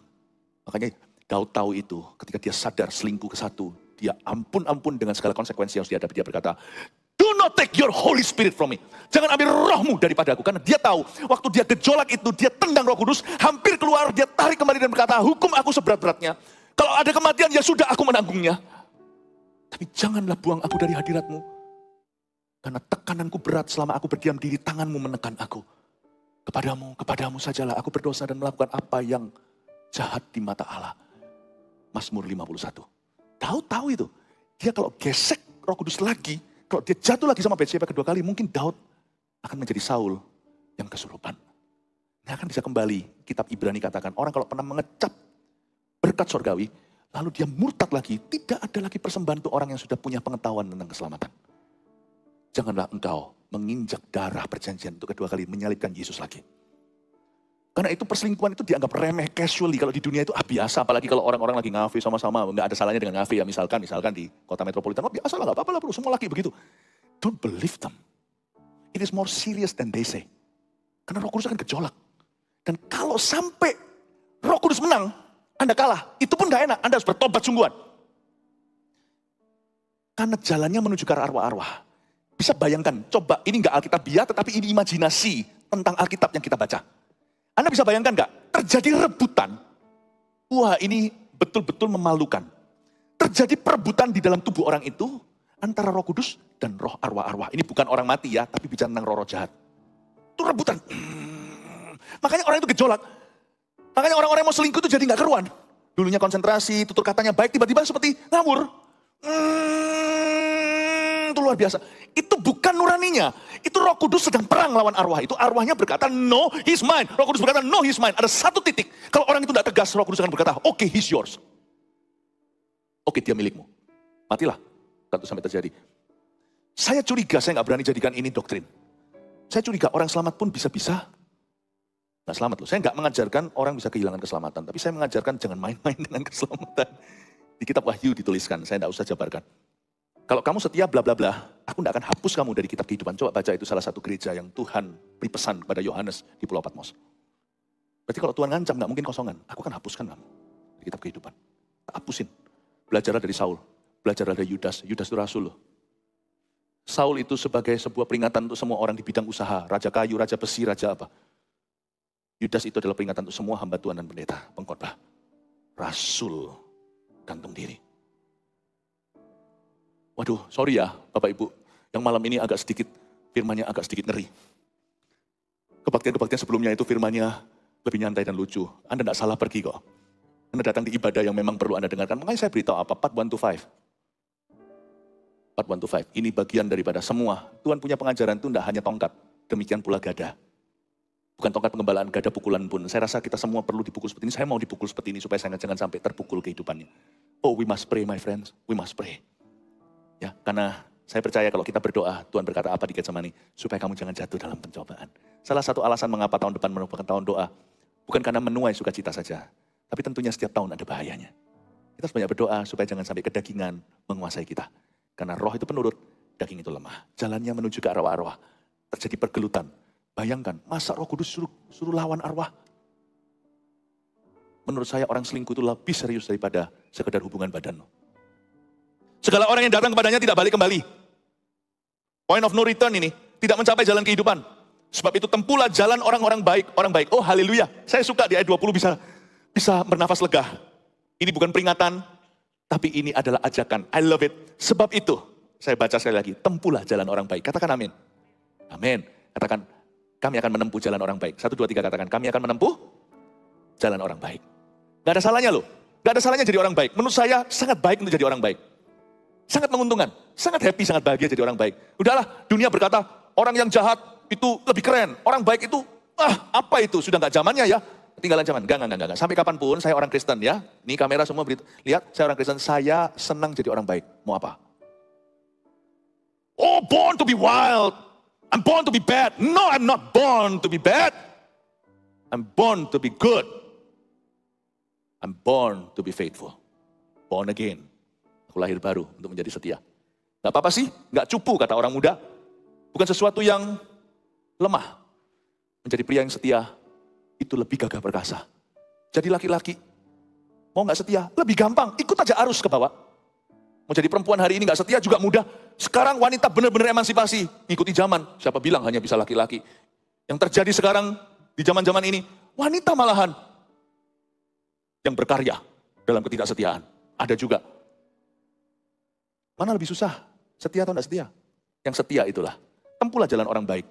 Makanya Daud tahu itu ketika dia sadar selingkuh ke satu. Dia ampun dengan segala konsekuensi yang harus dihadapi. Dia berkata, do not take your Holy Spirit from me. Jangan ambil rohmu daripada aku. Karena dia tahu, waktu dia gejolak itu, dia tendang Roh Kudus, hampir keluar, dia tarik kembali dan berkata, hukum aku seberat-beratnya. Kalau ada kematian, ya sudah aku menanggungnya. Tapi janganlah buang aku dari hadiratmu. Karena tekananku berat selama aku berdiam diri, tanganmu menekan aku. Kepadamu sajalah aku berdosa dan melakukan apa yang jahat di mata Allah. Mazmur 51. Daud tahu itu. Dia kalau gesek Roh Kudus lagi, kalau dia jatuh lagi sama Batsyeba kedua kali, mungkin Daud akan menjadi Saul yang kesurupan. Dia akan bisa kembali. Kitab Ibrani katakan, orang kalau pernah mengecap berkat surgawi, lalu dia murtad lagi, tidak ada lagi persembahan untuk orang yang sudah punya pengetahuan tentang keselamatan. Janganlah engkau menginjak darah perjanjian untuk kedua kali, menyalibkan Yesus lagi. Karena itu perselingkuhan itu dianggap remeh, casually. Kalau di dunia itu biasa, apalagi kalau orang-orang lagi ngafe sama-sama. Nggak ada salahnya dengan ngafe ya, misalkan di kota metropolitan. Biasa lah, gak apa-apa lah bro, semua lagi begitu. Don't believe them. It is more serious than they say. Karena Roh Kudus akan gejolak. Dan kalau sampai Roh Kudus menang, Anda kalah. Itu pun gak enak, Anda harus bertobat sungguhan. Karena jalannya menuju ke arwah-arwah. Bisa bayangkan, coba ini gak Alkitabiah, tetapi ini imajinasi tentang Alkitab yang kita baca. Anda bisa bayangkan gak? Terjadi rebutan. Wah, ini betul-betul memalukan. Terjadi perebutan di dalam tubuh orang itu antara Roh Kudus dan roh arwah-arwah. Ini bukan orang mati ya, tapi bicara tentang roh-roh jahat. Itu rebutan. Makanya orang itu gejolak. Makanya orang-orang yang mau selingkuh itu jadi gak keruan. Dulunya konsentrasi, tutur katanya baik, tiba-tiba seperti ngawur. Itu luar biasa. Itu bukan nuraninya. Itu Roh Kudus sedang perang lawan arwah. Itu arwahnya berkata, no, he's mine. Roh Kudus berkata, no, he's mine. Ada satu titik. Kalau orang itu tidak tegas, Roh Kudus akan berkata, okay, he's yours. Oke, dia milikmu. Matilah. Satu sampai terjadi. Saya curiga, saya gak berani jadikan ini doktrin. Saya curiga orang selamat pun bisa-bisa gak selamat loh. Saya gak mengajarkan orang bisa kehilangan keselamatan. Tapi saya mengajarkan jangan main-main dengan keselamatan. Di kitab Wahyu dituliskan, saya gak usah jabarkan. Kalau kamu setia bla bla bla, aku tidak akan hapus kamu dari kitab kehidupan. Coba baca itu salah satu gereja yang Tuhan beri pesan kepada Yohanes di Pulau Patmos. Berarti kalau Tuhan ngancam nggak mungkin kosongan. Aku akan hapuskan kamu dari kitab kehidupan. Tak hapusin. Belajarlah dari Saul. Belajarlah dari Yudas. Yudas itu rasul loh. Saul itu sebagai sebuah peringatan untuk semua orang di bidang usaha. Raja kayu, raja besi, raja apa. Yudas itu adalah peringatan untuk semua hamba Tuhan dan pendeta, pengkhotbah. Rasul gantung diri. Waduh, sorry ya Bapak Ibu, yang malam ini agak sedikit, firmannya agak sedikit ngeri. Kebaktian-kebaktian sebelumnya itu firmannya lebih nyantai dan lucu. Anda tidak salah pergi kok. Anda datang di ibadah yang memang perlu Anda dengarkan. Makanya saya beritahu apa, part 1 to 5. Part 1 to 5, ini bagian daripada semua. Tuhan punya pengajaran itu tidak hanya tongkat, demikian pula gada. Bukan tongkat pengembalaan, gada pukulan pun. Saya rasa kita semua perlu dipukul seperti ini. Saya mau dipukul seperti ini supaya saya jangan sampai terpukul kehidupannya. Oh, we must pray my friends, we must pray. Ya, karena saya percaya kalau kita berdoa, Tuhan berkata apa di Getsemani, supaya kamu jangan jatuh dalam pencobaan. Salah satu alasan mengapa tahun depan merupakan tahun doa, bukan karena menuai sukacita saja, tapi tentunya setiap tahun ada bahayanya. Kita harus banyak berdoa supaya jangan sampai kedagingan menguasai kita. Karena roh itu penurut, daging itu lemah. Jalannya menuju ke arwah-arwah, terjadi pergelutan. Bayangkan, masa Roh Kudus suruh lawan arwah? Menurut saya orang selingkuh itu lebih serius daripada sekedar hubungan badan. Segala orang yang datang kepadanya tidak balik kembali. Point of no return ini, tidak mencapai jalan kehidupan. Sebab itu tempuhlah jalan orang-orang baik, orang baik. Oh haleluya, saya suka di ayat 20 bisa bernafas lega. Ini bukan peringatan, tapi ini adalah ajakan. I love it. Sebab itu, saya baca sekali lagi, tempuhlah jalan orang baik. Katakan amin. Amin. Katakan, kami akan menempuh jalan orang baik. 1, 2, 3 katakan, kami akan menempuh jalan orang baik. Gak ada salahnya loh. Gak ada salahnya jadi orang baik. Menurut saya sangat baik untuk jadi orang baik. Sangat menguntungkan, sangat happy, sangat bahagia jadi orang baik. Udahlah, dunia berkata, orang yang jahat itu lebih keren. Orang baik itu, apa itu? Sudah gak zamannya ya. Ketinggalan zaman. Enggak. Sampai kapanpun saya orang Kristen ya. Ini kamera semua lihat, saya orang Kristen. Saya senang jadi orang baik. Mau apa? Oh, born to be wild. I'm born to be bad. No, I'm not born to be bad. I'm born to be good. I'm born to be faithful. Born again. Aku lahir baru untuk menjadi setia. Gak apa-apa sih, gak cupu kata orang muda. Bukan sesuatu yang lemah. Menjadi pria yang setia, itu lebih gagah perkasa. Jadi laki-laki, mau gak setia, lebih gampang, ikut aja arus ke bawah. Mau jadi perempuan hari ini gak setia juga mudah. Sekarang wanita benar-benar emansipasi, ngikuti zaman. Siapa bilang hanya bisa laki-laki. Yang terjadi sekarang di zaman-zaman ini, wanita malahan yang berkarya dalam ketidaksetiaan. Ada juga. Mana lebih susah? Setia atau tidak setia? Yang setia itulah. Tempuhlah jalan orang baik.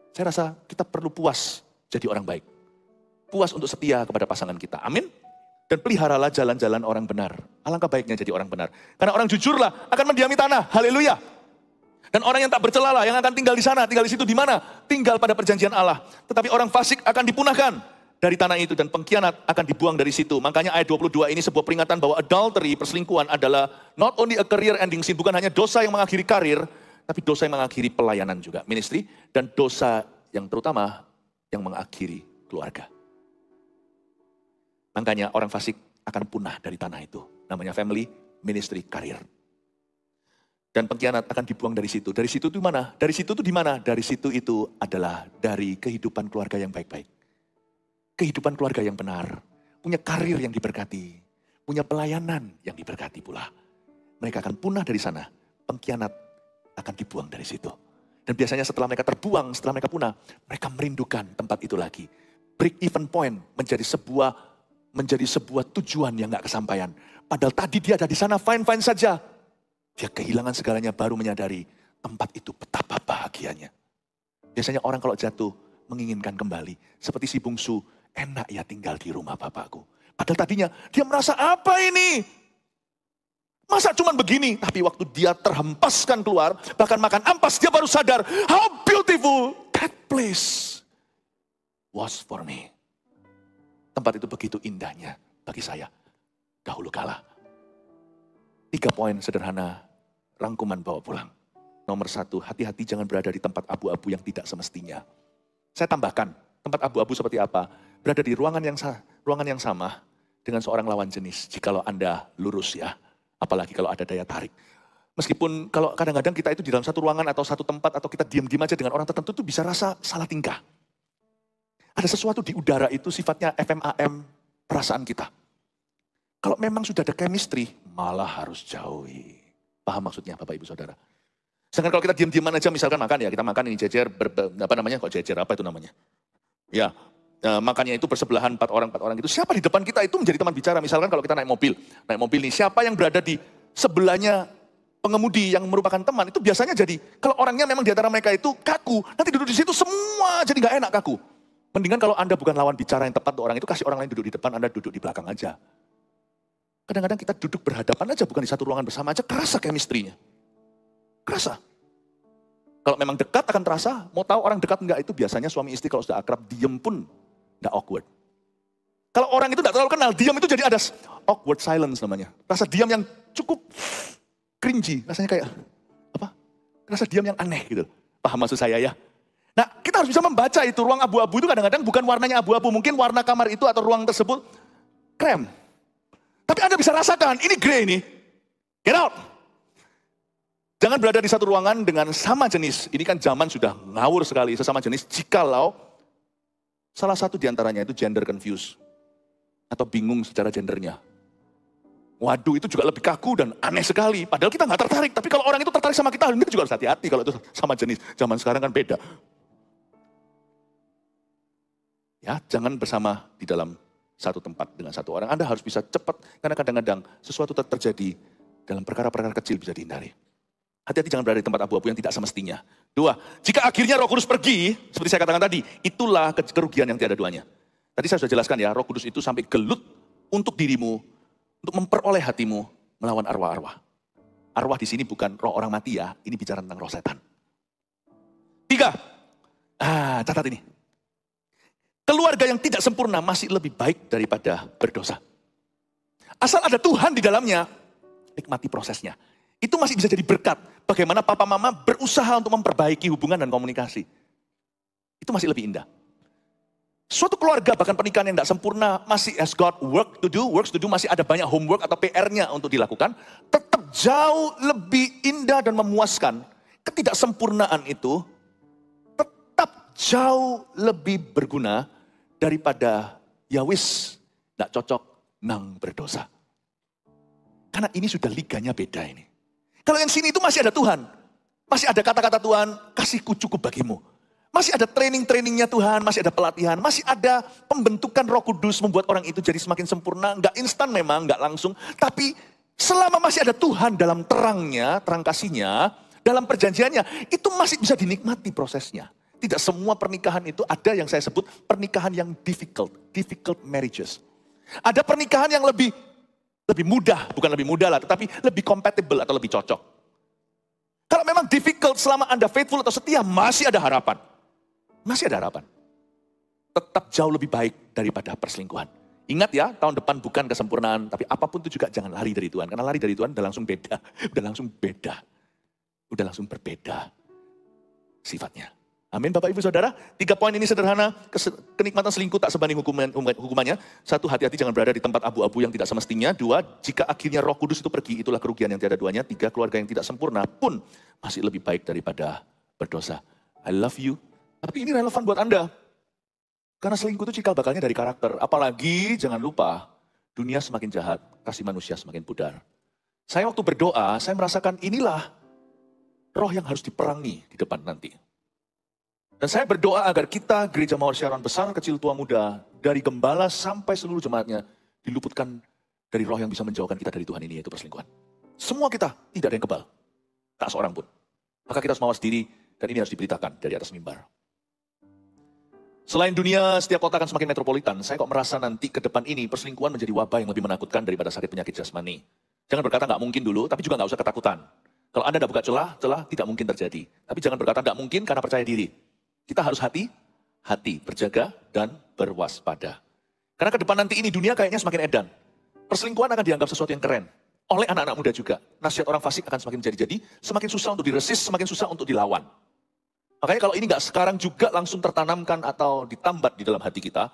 Saya rasa kita perlu puas jadi orang baik. Puas untuk setia kepada pasangan kita. Amin. Dan peliharalah jalan-jalan orang benar. Alangkah baiknya jadi orang benar. Karena orang jujurlah akan mendiami tanah. Haleluya. Dan orang yang tak bercelalah yang akan tinggal di sana, tinggal di situ di mana? Tinggal pada perjanjian Allah. Tetapi orang fasik akan dipunahkan dari tanah itu dan pengkhianat akan dibuang dari situ. Makanya ayat 22 ini sebuah peringatan bahwa adultery, perselingkuhan adalah not only a career ending sin, bukan hanya dosa yang mengakhiri karir, tapi dosa yang mengakhiri pelayanan juga, ministry, dan dosa yang terutama yang mengakhiri keluarga. Makanya orang fasik akan punah dari tanah itu. Namanya family, ministry, karir. Dan pengkhianat akan dibuang dari situ. Dari situ itu mana? Dari situ itu di mana? Dari situ itu adalah dari kehidupan keluarga yang baik-baik. Kehidupan keluarga yang benar, punya karir yang diberkati, punya pelayanan yang diberkati pula. Mereka akan punah dari sana, pengkhianat akan dibuang dari situ. Dan biasanya setelah mereka terbuang, setelah mereka punah, mereka merindukan tempat itu lagi. Break even point menjadi sebuah tujuan yang gak kesampaian. Padahal tadi dia ada di sana fine-fine saja. Dia kehilangan segalanya baru menyadari tempat itu betapa bahagianya. Biasanya orang kalau jatuh menginginkan kembali. Seperti si bungsu, enak ya tinggal di rumah bapakku. Padahal tadinya dia merasa apa ini? Masa cuman begini? Tapi waktu dia terhempaskan keluar, bahkan makan ampas, dia baru sadar, how beautiful that place was for me. Tempat itu begitu indahnya bagi saya dahulu kala. 3 poin sederhana, rangkuman bawa pulang. Nomor 1, hati-hati jangan berada di tempat abu-abu yang tidak semestinya. Saya tambahkan, tempat abu-abu seperti apa? Berada di ruangan yang sama dengan seorang lawan jenis. Jikalau Anda lurus ya, apalagi kalau ada daya tarik. Meskipun kalau kadang-kadang kita itu di dalam satu ruangan atau satu tempat atau kita diam-diam aja dengan orang tertentu itu bisa rasa salah tingkah. Ada sesuatu di udara itu sifatnya FMAM perasaan kita. Kalau memang sudah ada chemistry, malah harus jauhi. Paham maksudnya Bapak Ibu Saudara? Sedangkan kalau kita diam-diaman aja misalkan makan ya, kita makan ini jejer, apa namanya, kok jejer, apa itu namanya? Ya, makannya itu bersebelahan 4 orang itu. Siapa di depan kita itu menjadi teman bicara. Misalkan kalau kita naik mobil nih, siapa yang berada di sebelahnya pengemudi yang merupakan teman, itu biasanya jadi, kalau orangnya memang di antara mereka itu kaku, nanti duduk di situ semua jadi gak enak kaku. Mendingan kalau Anda bukan lawan bicara yang tepat untuk orang itu, kasih orang lain duduk di depan, Anda duduk di belakang aja. Kadang-kadang kita duduk berhadapan aja, bukan di satu ruangan bersama aja, kerasa chemistry-nya. Kerasa. Kalau memang dekat akan terasa, mau tahu orang dekat enggak itu biasanya suami istri kalau sudah akrab, diem pun enggak awkward. Kalau orang itu enggak terlalu kenal, diam itu jadi ada awkward silence namanya. Rasa diam yang cukup cringy, rasanya kayak apa? Rasa diam yang aneh gitu. Paham maksud saya ya? Nah, kita harus bisa membaca itu. Ruang abu-abu itu kadang-kadang bukan warnanya abu-abu, mungkin warna kamar itu atau ruang tersebut krem. Tapi Anda bisa rasakan, ini grey ini. Get out. Jangan berada di satu ruangan dengan sama jenis. Ini kan zaman sudah ngawur sekali, sesama jenis. Jikalau salah satu di antaranya itu gender confused. Atau bingung secara gendernya. Waduh, itu juga lebih kaku dan aneh sekali. Padahal kita nggak tertarik. Tapi kalau orang itu tertarik sama kita juga harus hati-hati kalau itu sama jenis. Zaman sekarang kan beda. Ya, jangan bersama di dalam satu tempat dengan satu orang. Anda harus bisa cepat, karena kadang-kadang sesuatu terjadi dalam perkara-perkara kecil bisa dihindari. Hati-hati jangan berada di tempat abu-abu yang tidak semestinya. 2, jika akhirnya Roh Kudus pergi, seperti saya katakan tadi, itulah kerugian yang tiada duanya. Tadi saya sudah jelaskan ya, Roh Kudus itu sampai gelut untuk dirimu, untuk memperoleh hatimu melawan arwah-arwah. Arwah di sini bukan roh orang mati ya, ini bicara tentang roh setan. 3, catat ini. Keluarga yang tidak sempurna masih lebih baik daripada berdosa. Asal ada Tuhan di dalamnya, nikmati prosesnya. Itu masih bisa jadi berkat. Bagaimana papa mama berusaha untuk memperbaiki hubungan dan komunikasi. Itu masih lebih indah. Suatu keluarga bahkan pernikahan yang tidak sempurna masih has got works to do, masih ada banyak homework atau PR-nya untuk dilakukan. Tetap jauh lebih indah dan memuaskan. Ketidaksempurnaan itu tetap jauh lebih berguna daripada ya wis, gak cocok, nang berdosa. Karena ini sudah liganya beda ini. Kalau yang sini itu masih ada Tuhan. Masih ada kata-kata Tuhan, kasihku cukup bagimu. Masih ada training-trainingnya Tuhan, masih ada pelatihan, masih ada pembentukan Roh Kudus membuat orang itu jadi semakin sempurna. Gak instan memang, gak langsung. Tapi selama masih ada Tuhan dalam terangnya, terang kasihnya, dalam perjanjiannya, itu masih bisa dinikmati prosesnya. Tidak semua pernikahan itu ada yang saya sebut pernikahan yang difficult marriages. Ada pernikahan yang lebih mudah, bukan lebih mudah lah, tetapi lebih compatible atau lebih cocok. Kalau memang difficult selama Anda faithful atau setia, masih ada harapan. Masih ada harapan. Tetap jauh lebih baik daripada perselingkuhan. Ingat ya, tahun depan bukan kesempurnaan, tapi apapun itu juga jangan lari dari Tuhan. Karena lari dari Tuhan udah langsung beda, udah langsung berbeda sifatnya. Amin Bapak Ibu Saudara, 3 poin ini sederhana, kenikmatan selingkuh tak sebanding hukumannya. 1, hati-hati jangan berada di tempat abu-abu yang tidak semestinya. 2, jika akhirnya Roh Kudus itu pergi, itulah kerugian yang tiada duanya. 3, keluarga yang tidak sempurna pun masih lebih baik daripada berdosa. I love you, tapi ini relevan buat Anda. Karena selingkuh itu cikal bakalnya dari karakter. Apalagi jangan lupa, dunia semakin jahat, kasih manusia semakin pudar. Saya waktu berdoa, saya merasakan inilah roh yang harus diperangi di depan nanti. Dan saya berdoa agar kita, Gereja Mawar Syaron besar, kecil, tua, muda, dari gembala sampai seluruh jemaatnya, diluputkan dari roh yang bisa menjauhkan kita dari Tuhan ini, yaitu perselingkuhan. Semua kita, tidak ada yang kebal. Tak seorang pun. Maka kita harus mawas diri, dan ini harus diberitakan dari atas mimbar. Selain dunia, setiap kota akan semakin metropolitan. Saya kok merasa nanti ke depan ini, perselingkuhan menjadi wabah yang lebih menakutkan daripada sakit penyakit jasmani. Jangan berkata nggak mungkin dulu, tapi juga nggak usah ketakutan. Kalau Anda tidak buka celah tidak mungkin terjadi. Tapi jangan berkata nggak mungkin karena percaya diri. Kita harus hati-hati, berjaga dan berwaspada. Karena ke depan nanti ini dunia kayaknya semakin edan. Perselingkuhan akan dianggap sesuatu yang keren. Oleh anak-anak muda juga. Nasihat orang fasik akan semakin jadi-jadi, semakin susah untuk diresist, semakin susah untuk dilawan. Makanya kalau ini nggak sekarang juga langsung tertanamkan atau ditambat di dalam hati kita,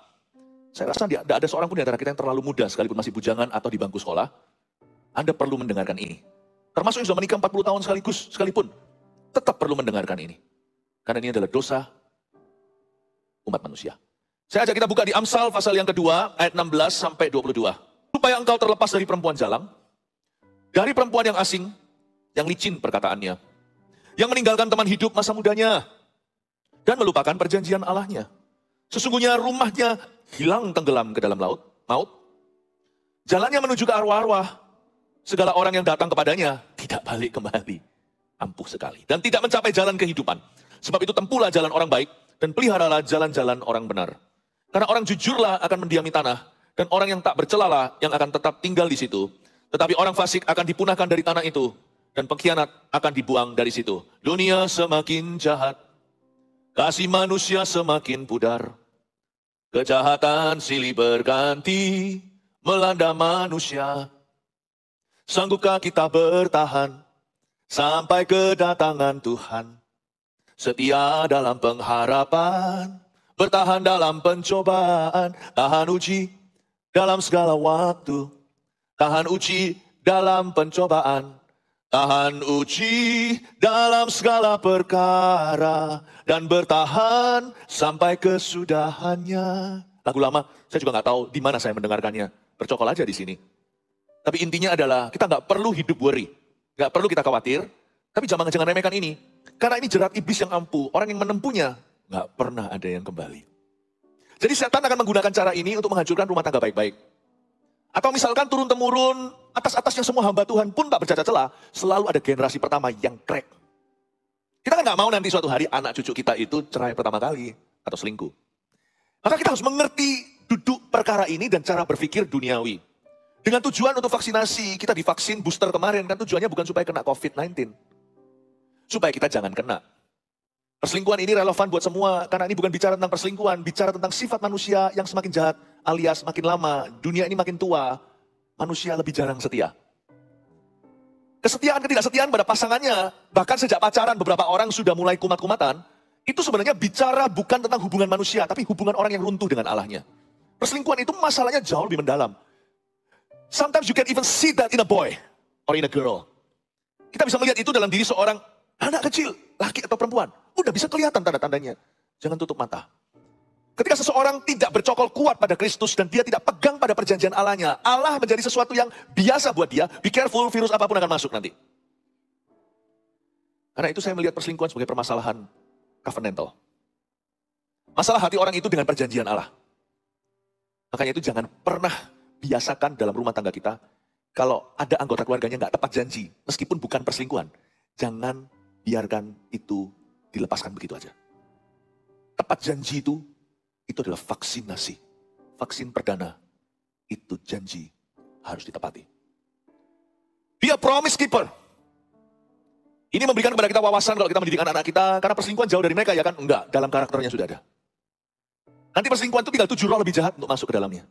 saya rasa tidak ada seorang pun di antara kita yang terlalu muda, sekalipun masih bujangan atau di bangku sekolah. Anda perlu mendengarkan ini. termasuk yang sudah menikah 40 tahun sekalipun, tetap perlu mendengarkan ini. Karena ini adalah dosa umat manusia. Saya ajak kita buka di Amsal pasal yang kedua, ayat 16 sampai 22. Supaya engkau terlepas dari perempuan jalang, dari perempuan yang asing, yang licin perkataannya, yang meninggalkan teman hidup masa mudanya, dan melupakan perjanjian Allahnya. Sesungguhnya rumahnya hilang tenggelam ke dalam maut. Jalannya menuju ke arwah-arwah. Segala orang yang datang kepadanya tidak balik kembali. Ampuh sekali. Dan tidak mencapai jalan kehidupan. Sebab itu tempuhlah jalan orang baik dan peliharalah jalan-jalan orang benar. Karena orang jujurlah akan mendiami tanah, dan orang yang tak bercelalah yang akan tetap tinggal di situ. Tetapi orang fasik akan dipunahkan dari tanah itu, dan pengkhianat akan dibuang dari situ. Dunia semakin jahat, kasih manusia semakin pudar. Kejahatan silih berganti melanda manusia. Sanggupkah kita bertahan sampai kedatangan Tuhan? Setia dalam pengharapan, bertahan dalam pencobaan, tahan uji dalam segala waktu, tahan uji dalam pencobaan, tahan uji dalam segala perkara, dan bertahan sampai kesudahannya. Lagu lama, saya juga nggak tahu di mana saya mendengarkannya. Bercokol aja di sini. Tapi intinya adalah kita nggak perlu hidup worry, nggak perlu kita khawatir. Tapi jangan remehkan ini, karena ini jerat iblis yang ampuh. Orang yang menempuhnya nggak pernah ada yang kembali. Jadi setan akan menggunakan cara ini untuk menghancurkan rumah tangga baik-baik. Atau misalkan turun-temurun, atas-atasnya semua hamba Tuhan pun tak bercacat celah, selalu ada generasi pertama yang crack. Kita kan nggak mau nanti suatu hari anak cucu kita itu cerai pertama kali atau selingkuh. Maka kita harus mengerti duduk perkara ini dan cara berpikir duniawi. Dengan tujuan untuk vaksinasi, kita divaksin booster kemarin, kan tujuannya bukan supaya kena COVID-19. Supaya kita jangan kena. Perselingkuhan ini relevan buat semua, karena ini bukan bicara tentang perselingkuhan, bicara tentang sifat manusia yang semakin jahat, alias makin lama, dunia ini makin tua, manusia lebih jarang setia. Kesetiaan, ketidaksetiaan pada pasangannya, bahkan sejak pacaran beberapa orang sudah mulai kumat-kumatan, itu sebenarnya bicara bukan tentang hubungan manusia, tapi hubungan orang yang runtuh dengan Allahnya. Perselingkuhan itu masalahnya jauh lebih mendalam. Sometimes you can even see that in a boy or in a girl. Kita bisa melihat itu dalam diri seorang anak kecil, laki atau perempuan. Udah bisa kelihatan tanda-tandanya. Jangan tutup mata. Ketika seseorang tidak bercokol kuat pada Kristus dan dia tidak pegang pada perjanjian Allahnya, Allah menjadi sesuatu yang biasa buat dia. Be careful, virus apapun akan masuk nanti. Karena itu saya melihat perselingkuhan sebagai permasalahan covenantal. Masalah hati orang itu dengan perjanjian Allah. Makanya itu jangan pernah biasakan dalam rumah tangga kita, kalau ada anggota keluarganya nggak tepat janji, meskipun bukan perselingkuhan, jangan biarkan itu dilepaskan begitu aja. Tepat janji itu adalah vaksinasi. Vaksin perdana, itu janji harus ditepati. Dia promise keeper. Ini memberikan kepada kita wawasan kalau kita mendidik anak-anak kita, karena perselingkuhan jauh dari mereka ya kan? Enggak, dalam karakternya sudah ada. Nanti perselingkuhan itu tinggal 7 roh lebih jahat untuk masuk ke dalamnya.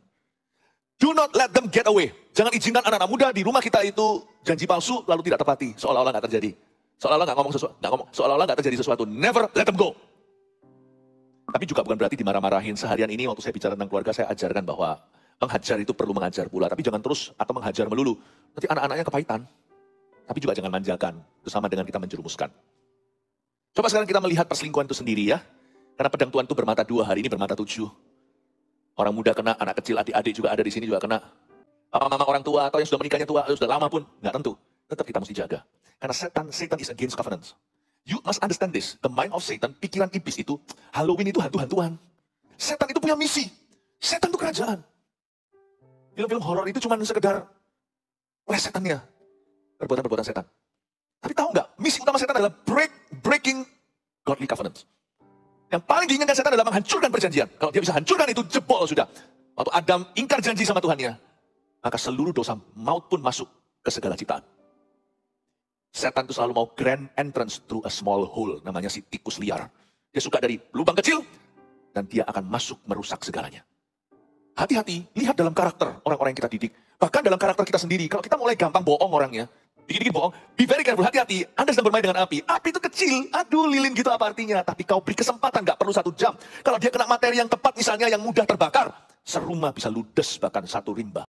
Do not let them get away. Jangan izinkan anak-anak muda di rumah kita itu janji palsu lalu tidak tepati, seolah-olah nggak terjadi. Seolah-olah nggak ngomong sesuatu, seolah-olah nggak terjadi sesuatu. Never let them go. Tapi juga bukan berarti dimarah-marahin. Seharian ini waktu saya bicara tentang keluarga, saya ajarkan bahwa menghajar itu perlu mengajar pula. Tapi jangan terus atau menghajar melulu. Nanti anak-anaknya kepahitan. Tapi juga jangan manjakan. Itu sama dengan kita menjerumuskan. Coba sekarang kita melihat perselingkuhan itu sendiri ya. Karena pedang Tuhan itu bermata 2, hari ini bermata 7. Orang muda kena, anak kecil, adik-adik juga ada di sini juga kena. Mama orang tua atau yang sudah menikahnya tua, sudah lama pun, nggak tentu. Tetap kita mesti jaga. Karena Satan is against covenants. You must understand this. The mind of Satan, pikiran iblis itu, Halloween itu hantu-hantuan. Setan itu punya misi. Setan itu kerajaan. Film-film horor itu cuma sekedar setannya. Perbuatan-perbuatan setan. Tapi tahu nggak, misi utama setan adalah breaking godly covenants. Yang paling diinginkan setan adalah menghancurkan perjanjian. Kalau dia bisa hancurkan itu, jebol sudah. Waktu Adam ingkar janji sama Tuhannya, maka seluruh dosa maut pun masuk ke segala ciptaan. Setan itu selalu mau grand entrance through a small hole, namanya si tikus liar. Dia suka dari lubang kecil, dan dia akan masuk merusak segalanya. Hati-hati, lihat dalam karakter orang-orang yang kita didik. Bahkan dalam karakter kita sendiri, kalau kita mulai gampang bohong orangnya, dikit-dikit bohong, be very careful, hati-hati. Anda sedang bermain dengan api. Api itu kecil, aduh lilin gitu apa artinya. Tapi kau beri kesempatan, gak perlu 1 jam. Kalau dia kena materi yang tepat misalnya yang mudah terbakar, serumah bisa ludes bahkan 1 rimba.